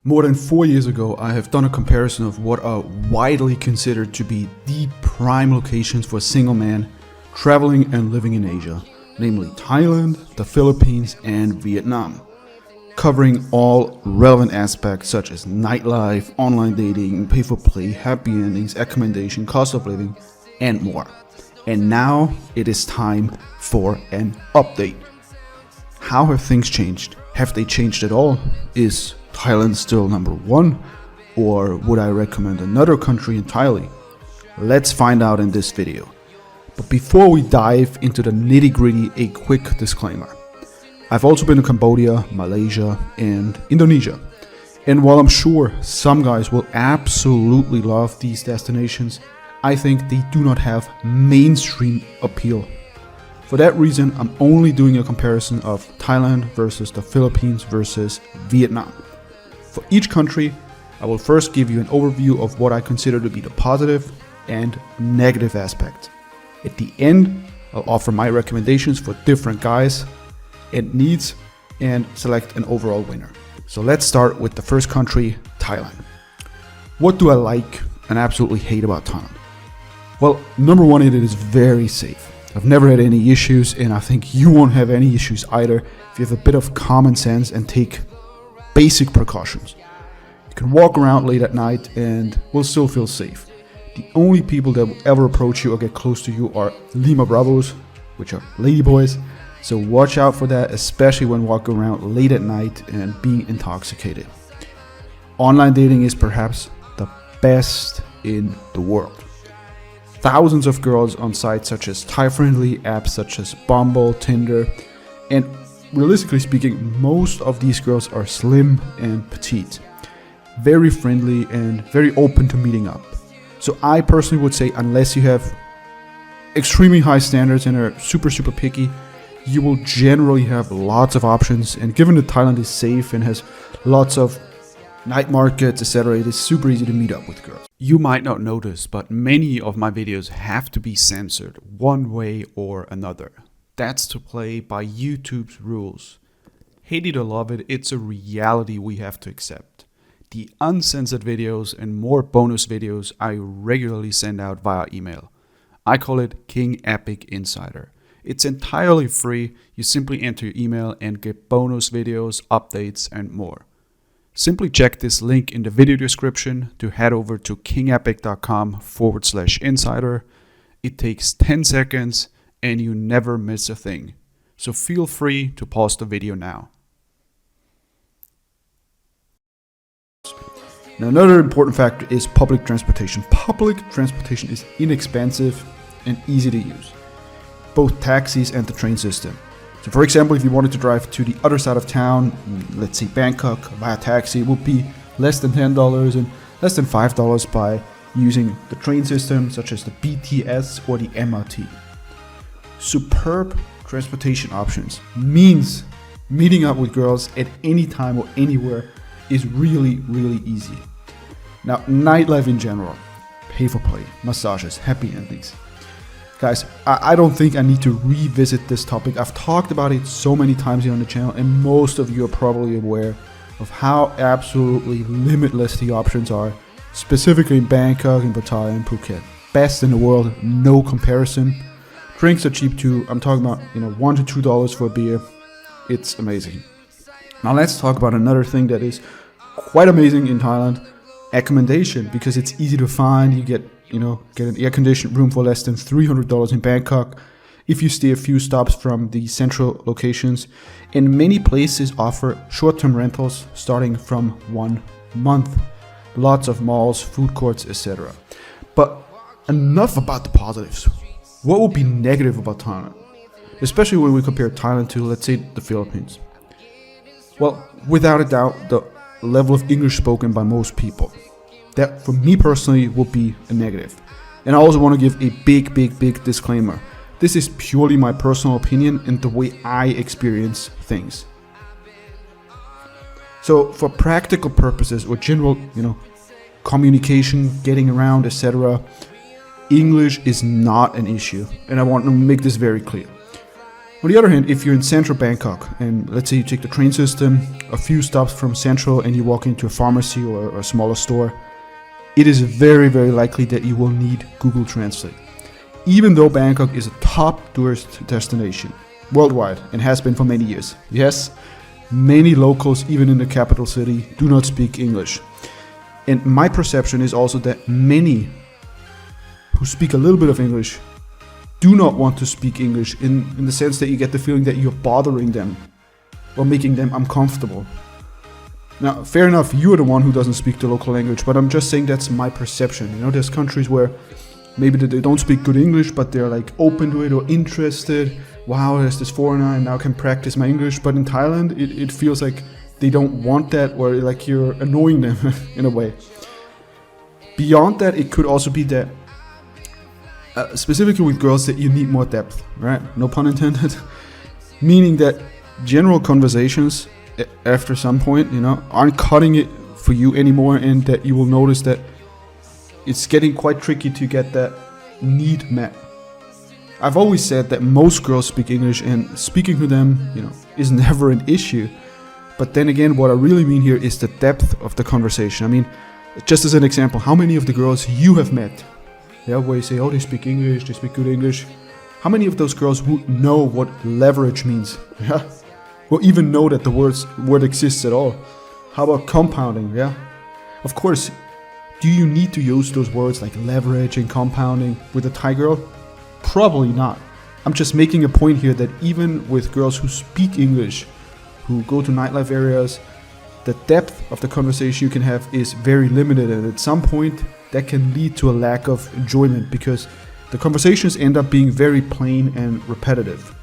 More than 4 years ago, I have done a comparison of what are widely considered to be the prime locations for a single man traveling and living in Asia, namely Thailand, the Philippines, and Vietnam, covering all relevant aspects such as nightlife, online dating, pay for play, happy endings, accommodation, cost of living, and more. And now it is time for an update. How have things changed? Have they changed at all? Is Thailand still number one? Or would I recommend another country entirely? Let's find out in this video. But before we dive into the nitty-gritty, a quick disclaimer. I've also been to Cambodia, Malaysia, and Indonesia. And while I'm sure some guys will absolutely love these destinations, I think they do not have mainstream appeal. For that reason, I'm only doing a comparison of Thailand versus the Philippines versus Vietnam. For each country, I will first give you an overview of what I consider to be the positive and negative aspects. At the end, I'll offer my recommendations for different guys and needs and select an overall winner. So let's start with the first country, Thailand. What do I like and absolutely hate about Thailand? Well, number one, it is very safe. I've never had any issues, and I think you won't have any issues either if you have a bit of common sense and take basic precautions. You can walk around late at night and will still feel safe. The only people that will ever approach you or get close to you are Lima Bravos, which are ladyboys, so watch out for that, especially when walking around late at night and being intoxicated. Online dating is perhaps the best in the world. Thousands of girls on sites such as Thai-friendly apps such as Bumble, Tinder, and realistically speaking, most of these girls are slim and petite, very friendly and very open to meeting up. So I personally would say unless you have extremely high standards and are super picky, you will generally have lots of options. And given that Thailand is safe and has lots of night markets, etc., it is super easy to meet up with girls. You might not notice, but many of my videos have to be censored one way or another. That's to play by YouTube's rules. Hate it or love it, it's a reality we have to accept. The uncensored videos and more bonus videos I regularly send out via email. I call it King Epic Insider. It's entirely free. You simply enter your email and get bonus videos, updates, and more. Simply check this link in the video description to head over to kingepic.com/insider. It takes 10 seconds and you never miss a thing. So feel free to pause the video now. Now, another important factor is public transportation. Public transportation is inexpensive and easy to use. Both taxis and the train system. So for example, if you wanted to drive to the other side of town, let's say Bangkok, via taxi, it would be less than $10 and less than $5 by using the train system such as the BTS or the MRT. Superb transportation options means meeting up with girls at any time or anywhere is really easy. Now, nightlife in general, pay for play, massages, happy endings. Guys, I don't think I need to revisit this topic. I've talked about it so many times here on the channel, and most of you are probably aware of how absolutely limitless the options are, specifically in Bangkok, in Pattaya, and Phuket. Best in the world, no comparison. Drinks are cheap too. I'm talking about $1 to $2 for a beer. It's amazing. Now let's talk about another thing that is quite amazing in Thailand, accommodation, because it's easy to find. You get an air-conditioned room for less than $300 in Bangkok if you stay a few stops from the central locations. And many places offer short-term rentals starting from 1 month. Lots of malls, food courts, etc. But enough about the positives. What would be negative about Thailand? Especially when we compare Thailand to, let's say, the Philippines. Well, without a doubt, the level of English spoken by most people. That, for me personally, would be a negative. And I also want to give a big disclaimer. This is purely my personal opinion and the way I experience things. So for practical purposes or general, communication, getting around, etc., English is not an issue. And I want to make this very clear. On the other hand, if you're in central Bangkok, and let's say you take the train system a few stops from central and you walk into a pharmacy or a smaller store, it is very, very likely that you will need Google Translate. Even though Bangkok is a top tourist destination worldwide and has been for many years. Yes, many locals, even in the capital city, do not speak English. And my perception is also that many who speak a little bit of English do not want to speak English in the sense that you get the feeling that you're bothering them or making them uncomfortable. Now, fair enough, you're the one who doesn't speak the local language, but I'm just saying that's my perception. You know, there's countries where maybe they don't speak good English, but they're like open to it or interested. Wow, there's this foreigner and now I can practice my English. But in Thailand, it feels like they don't want that, or like you're annoying them in a way. Beyond that, it could also be that specifically with girls, that you need more depth, right? No pun intended. Meaning that general conversations after some point, you know, aren't cutting it for you anymore, and that you will notice that it's getting quite tricky to get that need met. I've always said that most girls speak English, and speaking to them, you know, is never an issue. But then again, what I really mean here is the depth of the conversation. I mean, just as an example, how many of the girls you have met, yeah, where you say, oh, they speak English, they speak good English. How many of those girls would know what leverage means? Yeah, or even know that the word exists at all? How about compounding? Yeah, of course. Do you need to use those words like leverage and compounding with a Thai girl? Probably not. I'm just making a point here that even with girls who speak English, who go to nightlife areas, the depth of the conversation you can have is very limited, and at some point that can lead to a lack of enjoyment because the conversations end up being very plain and repetitive.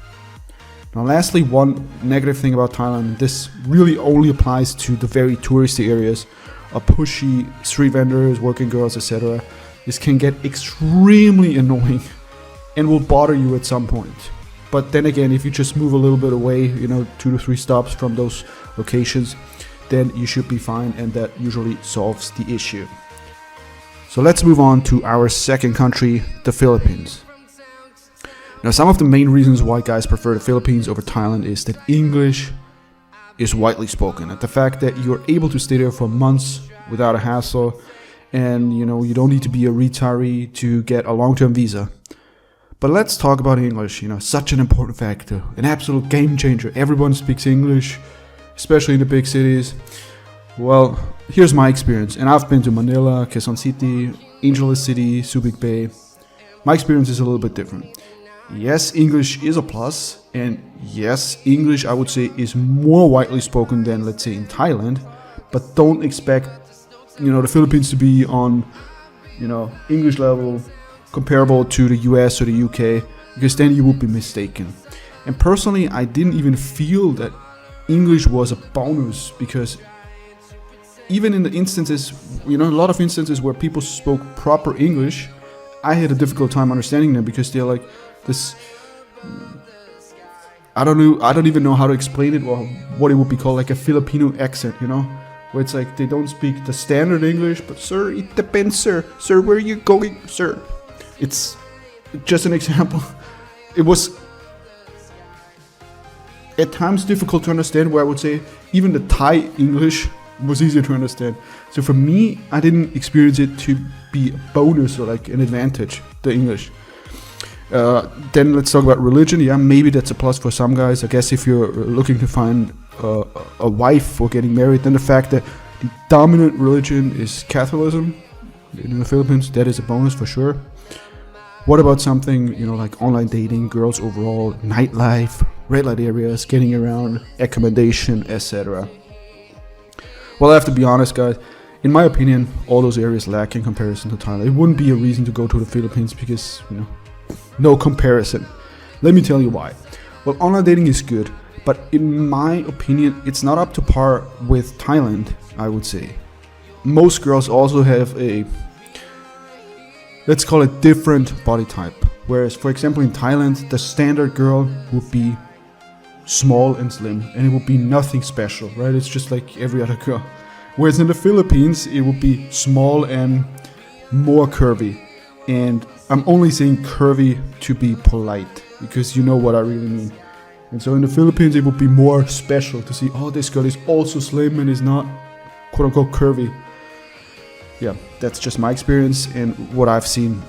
Now lastly, one negative thing about Thailand, this really only applies to the very touristy areas, pushy street vendors, working girls, etc. This can get extremely annoying and will bother you at some point. But then again, if you just move a little bit away, you know, 2 to 3 stops from those locations, then you should be fine, and that usually solves the issue. So let's move on to our second country, the Philippines. Now, some of the main reasons why guys prefer the Philippines over Thailand is that English is widely spoken, and the fact that you're able to stay there for months without a hassle, and you know, you don't need to be a retiree to get a long-term visa. But let's talk about English, you know, such an important factor, an absolute game changer. Everyone speaks English, especially in the big cities. Well, here's my experience, and I've been to Manila, Quezon City, Angeles City, Subic Bay. My experience is a little bit different. Yes, English is a plus, and yes, English, I would say, is more widely spoken than, let's say, in Thailand, but don't expect, you know, the Philippines to be on, you know, English level comparable to the US or the UK, because then you would be mistaken. And personally, I didn't even feel that English was a bonus, because even in the instances, you know, a lot of instances where people spoke proper English, I had a difficult time understanding them, because they're like this, I don't even know how to explain it, or what it would be called, like a Filipino accent, you know, where it's like they don't speak the standard English, but sir, it depends, sir, where are you going, sir? It's just an example. It was at times difficult to understand, where I would say even the Thai English was easier to understand. So for me, I didn't experience it to be a bonus or like an advantage, the English. Then let's talk about religion. Yeah, maybe that's a plus for some guys. I guess if you're looking to find a wife or getting married, then the fact that the dominant religion is Catholicism in the Philippines, that is a bonus for sure. What about something, you know, like online dating, girls overall, nightlife, red light areas, getting around, accommodation, etc.? Well, I have to be honest, guys. In my opinion, all those areas lack in comparison to Thailand. It wouldn't be a reason to go to the Philippines, because, you know, no comparison. Let me tell you why. Well, online dating is good, but in my opinion, it's not up to par with Thailand, I would say. Most girls also have a, let's call it, different body type. Whereas, for example, in Thailand, the standard girl would be small and slim, and it would be nothing special, right? It's just like every other girl. Whereas in the Philippines, it would be small and more curvy. And I'm only saying curvy to be polite, because you know what I really mean. And so in the Philippines, it would be more special to see, oh, this girl is also slim and is not quote unquote curvy. Yeah, that's just my experience and what I've seen.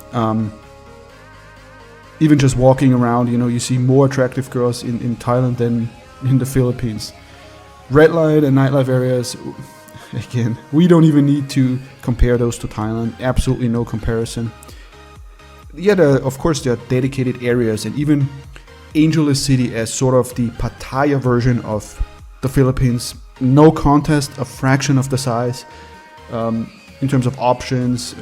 Even just walking around, you see more attractive girls in Thailand than in the Philippines. Red light and nightlife areas, again, we don't even need to compare those to Thailand. Absolutely no comparison. Yeah, of course, there are dedicated areas, and even Angeles City as sort of the Pattaya version of the Philippines. No contest, a fraction of the size in terms of options,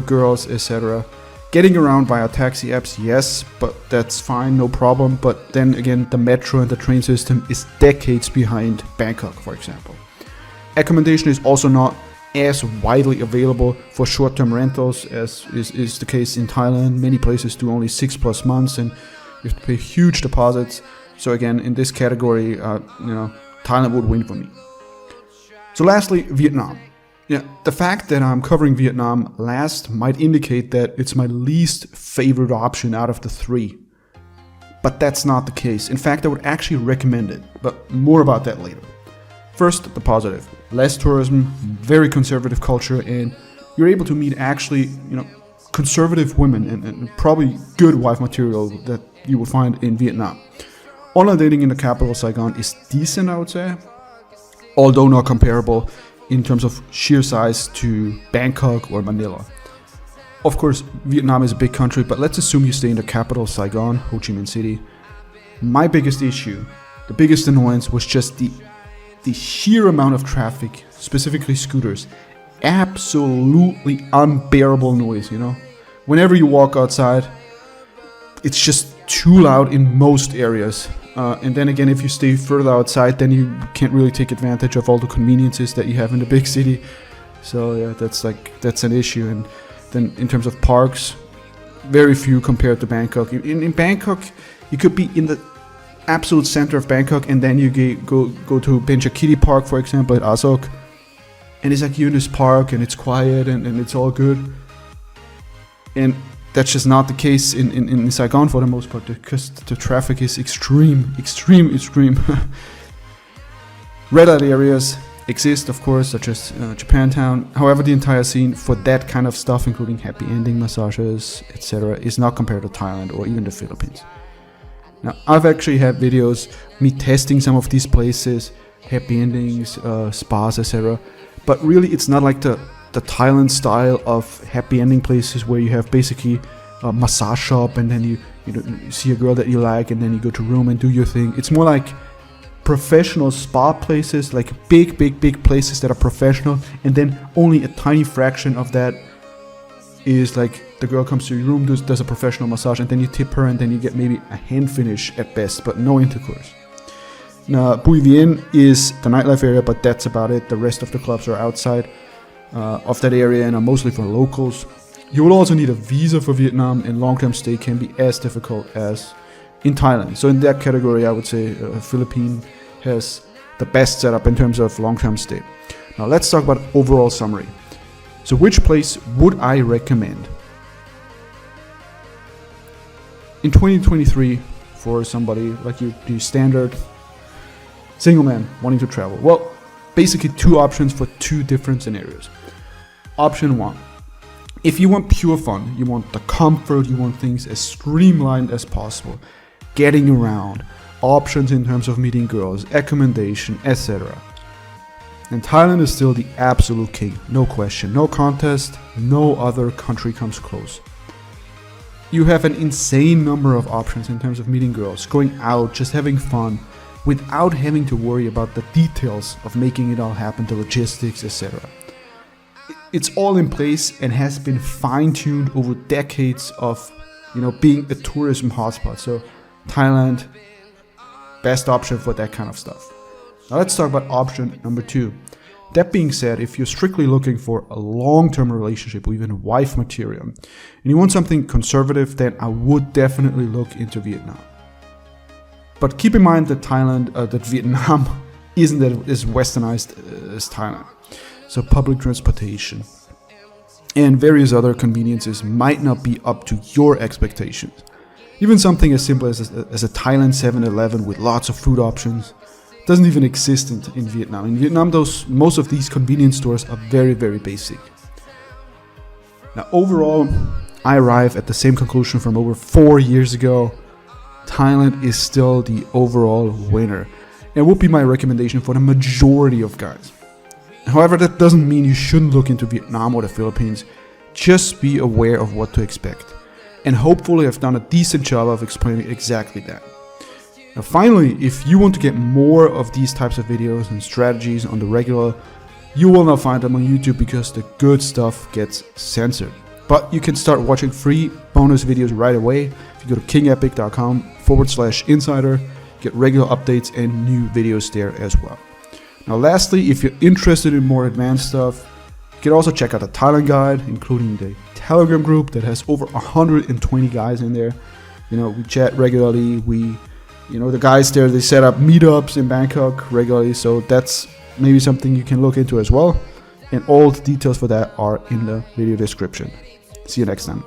girls, etc. Getting around via taxi apps, yes, but that's fine, no problem. But then again, the metro and the train system is decades behind Bangkok, for example. Accommodation is also not as widely available for short-term rentals as is the case in Thailand. Many places do only 6+ months and you have to pay huge deposits. So again, in this category, Thailand would win for me. So lastly, Vietnam. Yeah, the fact that I'm covering Vietnam last might indicate that it's my least favorite option out of the three. But that's not the case. In fact, I would actually recommend it, but more about that later. First, the positive. Less tourism, very conservative culture, and you're able to meet actually, conservative women and probably good wife material that you will find in Vietnam. Online dating in the capital, Saigon, is decent, I would say, although not comparable in terms of sheer size to Bangkok or Manila. Of course, Vietnam is a big country, but let's assume you stay in the capital, Saigon, Ho Chi Minh City. My biggest issue, the biggest annoyance was just the sheer amount of traffic, specifically scooters. Absolutely unbearable noise, Whenever you walk outside, it's just too loud in most areas. And then again, if you stay further outside, then you can't really take advantage of all the conveniences that you have in the big city. So yeah, that's an issue. And then in terms of parks, very few compared to Bangkok. In Bangkok, you could be in the absolute center of Bangkok, and then you go to Benchakiti Park, for example, at Asok, and it's like you're in this park and it's quiet and it's all good. And that's just not the case in Saigon for the most part, because the traffic is extreme. Red light areas exist, of course, such as Japantown. However, the entire scene for that kind of stuff, including happy ending massages, etc., is not compared to Thailand or even the Philippines. Now, I've actually had videos me testing some of these places, happy endings, spas, etc. But really, it's not like the Thailand style of happy ending places where you have basically a massage shop and then you see a girl that you like and then you go to room and do your thing. It's more like professional spa places, like big places that are professional, and then only a tiny fraction of that is like the girl comes to your room, does a professional massage, and then you tip her and then you get maybe a hand finish at best, but no intercourse. Now, Bui Vien is the nightlife area, but that's about it. The rest of the clubs are outside of that area and are mostly for locals. You will also need a visa for Vietnam, and long-term stay can be as difficult as in Thailand. So in that category, I would say Philippines has the best setup in terms of long-term stay. Now let's talk about overall summary. So which place would I recommend in 2023 for somebody like you, the standard single man wanting to travel? Well, basically two options for two different scenarios. Option one, if you want pure fun, you want the comfort, you want things as streamlined as possible, getting around, options in terms of meeting girls, accommodation, etc. And Thailand is still the absolute king, no question, no contest, no other country comes close. You have an insane number of options in terms of meeting girls, going out, just having fun, without having to worry about the details of making it all happen, the logistics, etc. It's all in place and has been fine-tuned over decades of, being a tourism hotspot. So Thailand, best option for that kind of stuff. Now let's talk about option number two. That being said, if you're strictly looking for a long-term relationship or even wife material, and you want something conservative, then I would definitely look into Vietnam. But keep in mind that that Vietnam isn't as westernized as Thailand. So public transportation and various other conveniences might not be up to your expectations. Even something as simple as a Thailand 7-Eleven with lots of food options doesn't even exist in Vietnam. In Vietnam, most of these convenience stores are very, very basic. Now, overall, I arrive at the same conclusion from over 4 years ago. Thailand is still the overall winner, and would be my recommendation for the majority of guys. However, that doesn't mean you shouldn't look into Vietnam or the Philippines. Just be aware of what to expect. And hopefully I've done a decent job of explaining exactly that. Now finally, if you want to get more of these types of videos and strategies on the regular, you will not find them on YouTube because the good stuff gets censored. But you can start watching free bonus videos right away if you go to kingepic.com/insider, get regular updates and new videos there as well. Now lastly, if you're interested in more advanced stuff, you can also check out the Thailand guide, including the Telegram group that has over 120 guys in there. You know, we chat regularly. The guys there, they set up meetups in Bangkok regularly. So that's maybe something you can look into as well. And all the details for that are in the video description. See you next time.